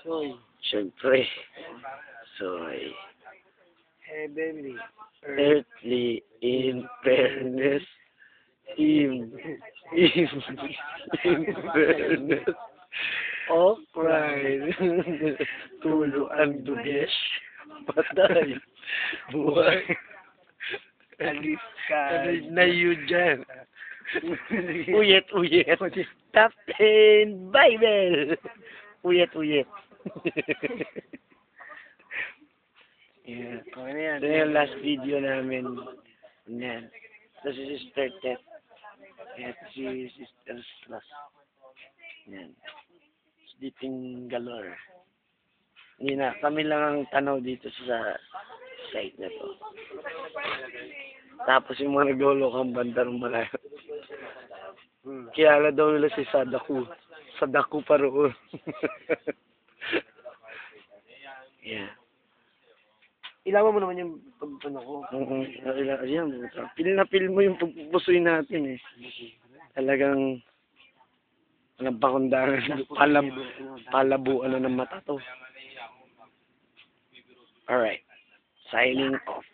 Soy. Siyempre. Soy. Heavenly. Earthly in fairness. In fairness. Of pride. Tulo ang dugesh. Patay. Buhay. Alis ka. Na yun dyan. Uyet. Captain Bible. Uyet. Yeah. Okay na yan. Ito yung last video namin. Yan. Ito si Sister Tet. Ito si Sister Slas. Yan. Sleeping galore. Hindi na. Kami lang ang tanaw dito sa site na to. Tapos yung mga naglolokang banda ng malayo. Kilala daw nila si Sadaku. Sadaku pa roon. Yeah. Ilawan mo naman yung pagpano ko. Ayan, pil na pil mo yung pagpupusoy natin eh. Talagang napakundangan, palabuan na ng mata to. Alright, signing off.